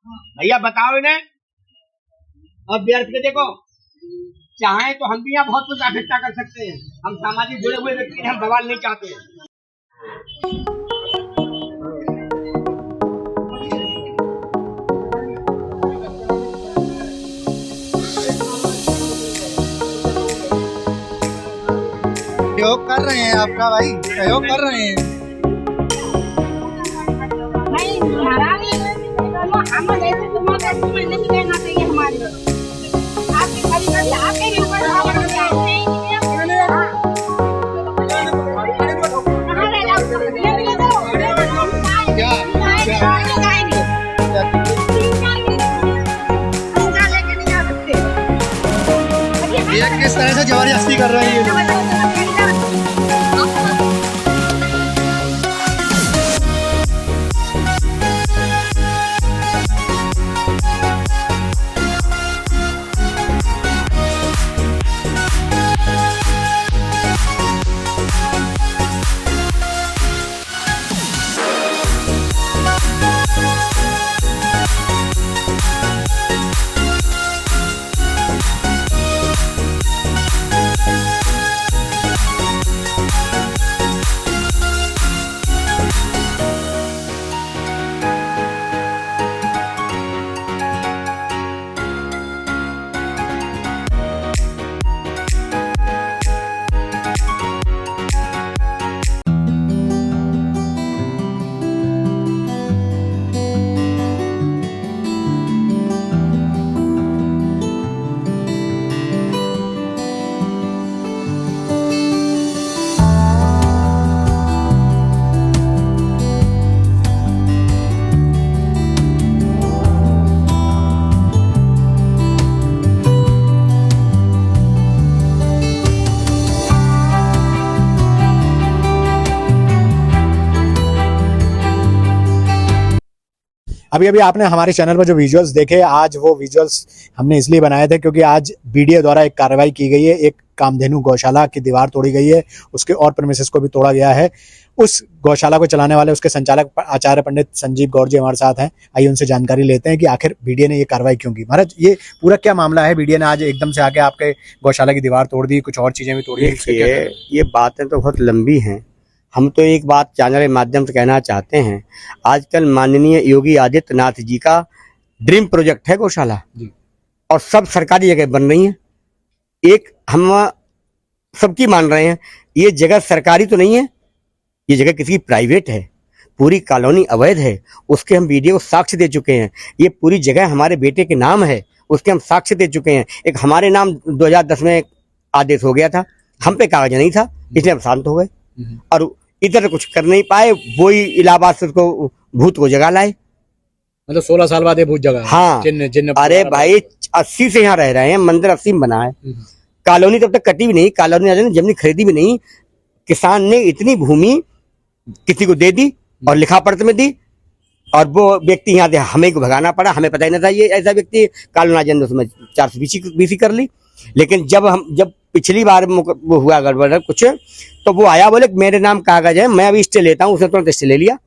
भैया बताओ इन्हें। और व्यर्थ के देखो, चाहे तो हम भी यहाँ बहुत कुछ इकट्ठा कर सकते हैं। हम सामाजिक जुड़े हुए व्यक्ति हैं, हम बवाल नहीं चाहते। सहयोग कर रहे हैं आपका भाई, सहयोग कर रहे हैं। नहीं हम ऐसे तुम्हें नहीं देना चाहिए हमारे आपके कभी आपके भी ऊपर ये किस तरह से जबरदस्ती कर रहे हैं। अभी अभी आपने हमारे चैनल पर जो विजुअल्स देखे, आज वो विजुअल्स हमने इसलिए बनाए थे क्योंकि आज बीडीए द्वारा एक कार्रवाई की गई है। एक कामधेनु गौशाला की दीवार तोड़ी गई है, उसके और प्रेमिसेस को भी तोड़ा गया है। उस गौशाला को चलाने वाले उसके संचालक आचार्य पंडित संजीव गौर जी हमारे साथ हैं। आइए उनसे जानकारी लेते हैं कि आखिर बीडीए ने ये कार्रवाई क्यों की। महाराज, ये पूरा क्या मामला है? बीडीए ने आज एकदम से आके आपके गौशाला की दीवार तोड़ दी, कुछ और चीजें भी तोड़ी। ये बातें तो बहुत लंबी हैं। हम तो एक बात चैनल के माध्यम से कहना चाहते हैं, आजकल माननीय योगी आदित्यनाथ जी का ड्रीम प्रोजेक्ट है गौशाला जी, और सब सरकारी जगह बन रही हैं। एक हम सबकी मान रहे हैं, ये जगह सरकारी तो नहीं है, ये जगह किसी प्राइवेट है, पूरी कॉलोनी अवैध है। उसके हम वीडियो साक्ष्य दे चुके हैं। ये पूरी जगह हमारे बेटे के नाम है, उसके हम साक्ष्य दे चुके हैं। एक हमारे नाम 2010 में आदेश हो गया था, हम पे कागज नहीं था, इसलिए हम शांत हो गए और इधर कुछ कर नहीं पाए। वो ही इलाहाबाद से उसको भूत को जगा लाए। मतलब 16 साल बाद ये भूत जगह। हाँ, अरे भाई 80 से यहाँ रह रहे हैं, मंदिर 80 में बना है, कॉलोनी तब तक कटी भी नहीं, कॉलोनी जमीन खरीदी भी नहीं। किसान ने इतनी भूमि किसी को दे दी और लिखा पढ़त में दी, और वो व्यक्ति यहाँ से हमें को भगाना पड़ा। हमें पता ही नहीं था ये ऐसा व्यक्ति, कॉलोनाइजन ने उसमें 420 कर ली। लेकिन जब पिछली बार वो हुआ गड़बड़ कुछ, तो वो आया, बोले मेरे नाम कागज है, मैं अभी स्टे लेता हूँ। उसने तुरंत स्टे ले लिया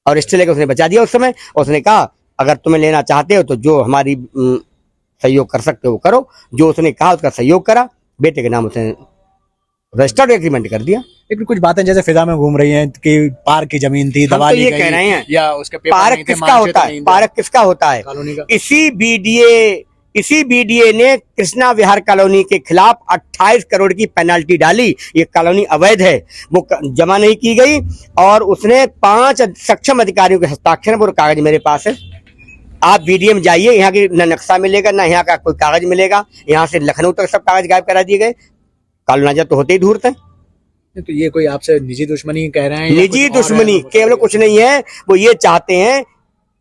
और स्टे लेकर उसने बचा दिया। उस समय उसने कहा अगर तुम्हें लेना चाहते हो तो जो हमारी सहयोग कर सकते हो वो करो। जो उसने कहा उसका सहयोग करा, बेटे के नाम उसने रजिस्टर्ड एग्रीमेंट कर दिया। लेकिन कुछ बातें जैसे फिजा में घूम रही हैं कि पार्क की जमीन थी, दबा ली गई, ये कह रहे हैं या उसके पेपर पार्क नहीं थे, किसका होता है? पार्क किसका होता है? कॉलोनी का। इसी बीडीए ने कृष्णा विहार कॉलोनी के खिलाफ 28 करोड़ की पेनल्टी डाली। ये कॉलोनी अवैध है, वो जमा नहीं की गई, और उसने 5 सक्षम अधिकारियों के हस्ताक्षर, वो कागज मेरे पास है। आप बीडीए में जाइए, यहाँ की न नक्शा मिलेगा ना यहाँ का कोई कागज मिलेगा। यहाँ से लखनऊ तक सब कागज गायब करा दिए गए। कॉलोनाइजर तो होते ही धूर्त है। तो ये कोई आपसे निजी दुश्मनी कह रहे हैं? निजी दुश्मनी केवल कुछ नहीं है, वो ये चाहते हैं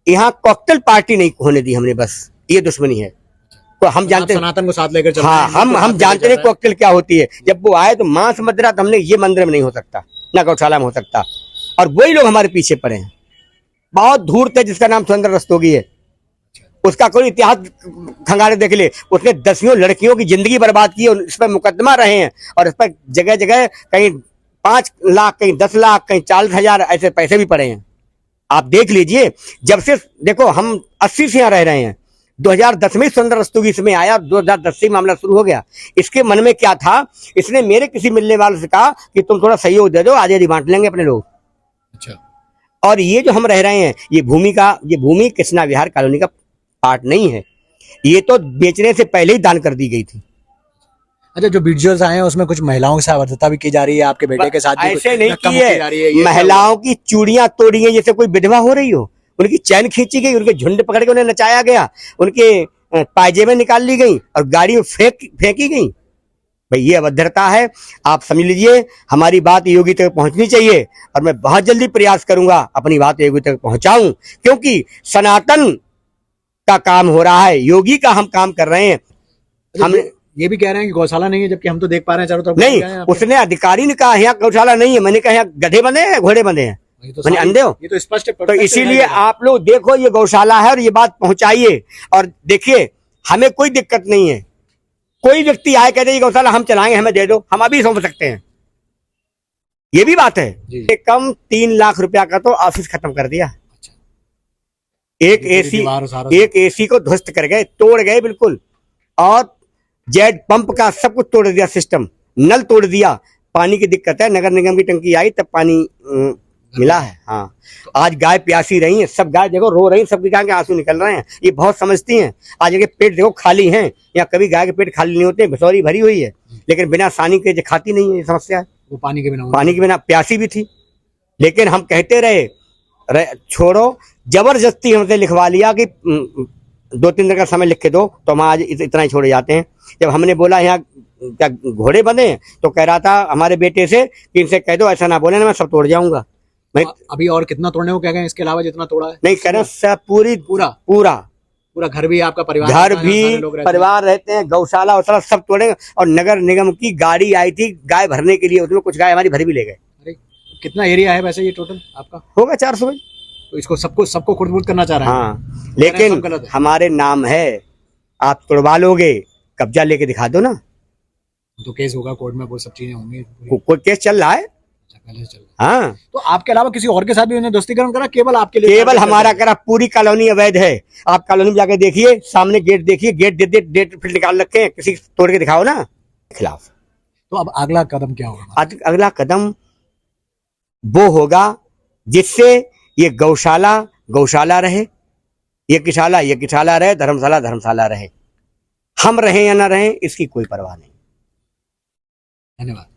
यहाँ कॉकटेल पार्टी नहीं होने दी हमने, बस ये दुश्मनी है। तो हम जानते हैं सनातन को साथ लेकर चल हाँ, हम जानते हैं कॉकटेल क्या होती है। जब वो आए तो मांस मदिरा तो हमने ये मंदिर में नहीं हो सकता, ना गौशाला में हो सकता, और वही लोग हमारे पीछे पड़े हैं। बहुत धूर्त है जिसका नाम सुरेंद्र रस्तोगी है, उसका कोई इतिहास खंगारे देख ले। उसने 10 लड़कियों की जिंदगी बर्बाद की, इस पर मुकदमा रहे हैं, और इस पर जगह जगह कहीं 5 लाख, कहीं 10 लाख, कहीं 40,000 ऐसे पैसे भी पड़े हैं। आप देख लीजिए, जब से देखो हम 80 से यहाँ रह रहे हैं, 2010 में सुंदर रस्तोगी इसमें आया, 2010 से मामला शुरू हो गया। इसके मन में क्या था, इसने मेरे किसी मिलने वाले से कहा कि तुम थोड़ा सहयोग दे दो, आधी बांट लेंगे अपने लोग। अच्छा। और ये जो हम रह रहे हैं, ये भूमि कृष्णा विहार कॉलोनी का पार्ट नहीं है, ये तो बेचने से पहले ही दान कर दी गई थी। अच्छा, जो वीडियोस आए हैं उसमें कुछ महिलाओं के साथ अभद्रता भी की जा रही है, आपके बेटे के साथ भी ऐसे नहीं धक्का की मुक्की जा रही है, ये महिलाओं की चूड़ियां तोड़ी गई जैसे कोई विधवा हो रही हो, उनकी चैन खींची गई, उनके झुंड पकड़ के उन्हें नचाया गया, उनके पायजेबें निकाल ली गई और गाड़ी में फेंकी गई। भाई ये अभद्रता है, आप समझ लीजिए। हमारी बात योगी तक पहुंचनी चाहिए और मैं बहुत जल्दी प्रयास करूंगा अपनी बात योगी तक पहुंचाऊं, क्योंकि सनातन का काम हो रहा है, योगी का हम काम कर रहे हैं। हम ये भी कह रहे हैं कि गौशाला नहीं है, जबकि हम तो देख पा रहे हैं चारों तरफ। नहीं, उसने अधिकारी ने कहा यहाँ गौशाला नहीं है, मैंने कहा यहाँ गधे बंधे हैं, घोड़े बंधे हैं, मैंने अंधे हो। ये तो स्पष्ट है। तो इसीलिए आप लोग देखो ये गौशाला है और ये बात पहुंचाइए। और देखिए हमें कोई दिक्कत नहीं है, कोई व्यक्ति आए कहते ये गौशाला हम चलाएंगे, हमें दे दो, हम अभी सौंप सकते हैं, ये भी बात है। कम 3 लाख रुपया का तो ऑफिस खत्म कर दिया। एक एसी को ध्वस्त कर गए, तोड़ गए बिल्कुल, और जेट पंप का सब कुछ तोड़ दिया, सिस्टम नल तोड़ दिया। पानी की दिक्कत है, नगर निगम की टंकी आई तब पानी मिला है। हाँ, आज गाय प्यासी रही हैं, सब गाय देखो रो रही हैं, सबकी गाय के आंसू निकल रहे हैं, ये बहुत समझती हैं। आज के पेट देखो खाली हैं, या कभी गाय के पेट खाली नहीं होते, भसौरी भरी हुई है, लेकिन बिना सानी के खाती नहीं है, ये समस्या है। वो पानी के बिना प्यासी भी थी, लेकिन हम कहते रहे छोड़ो, जबरदस्ती हमसे लिखवा लिया कि 2-3 दिन का समय लिख के दो, तो हम आज इतना ही छोड़े जाते हैं। जब हमने बोला यहाँ क्या घोड़े बंधे हैं, तो कह रहा था हमारे बेटे से कि इनसे कह दो ऐसा ना बोले ना, मैं सब तोड़ जाऊंगा। मैं अभी और कितना तोड़ने को कह गए इसके अलावा जितना तोड़ा है? नहीं कह रहे, सब पूरा घर भी आपका परिवार, घर भी परिवार रहते हैं, गौशाला वौशाला सब तोड़ेंगे। और नगर निगम की गाड़ी आई थी गाय भरने के लिए, उसमें कुछ गाय हमारी भर भी ले गए। अरे कितना एरिया है वैसे ये टोटल आपका? होगा 400। तो इसको सबको खुर्द करना चाह रहे हैं। हाँ, लेकिन हमारे नाम है, आप तोड़वा लोगे, कब्जा लेके दिखा दो ना, तो केस होगा कोर्ट में, वो सब चीजें होंगी। कोई केस चल रहा है। हाँ, तो आपके अलावा किसी और के साथ भी उन्होंने दोस्तीकरण करा? केवल आपके लिए? केवल हमारा करा, पूरी कॉलोनी अवैध है। आप कॉलोनी में जाके देखिए, सामने गेट देखिए, गेट फिर निकाल रखे हैं, किसी तोड़ के दिखाओ ना खिलाफ। तो अब अगला कदम क्या होगा? अगला कदम वो होगा जिससे ये गौशाला रहे, ये किशाला रहे, धर्मशाला रहे। हम रहें या ना रहें इसकी कोई परवाह नहीं। धन्यवाद।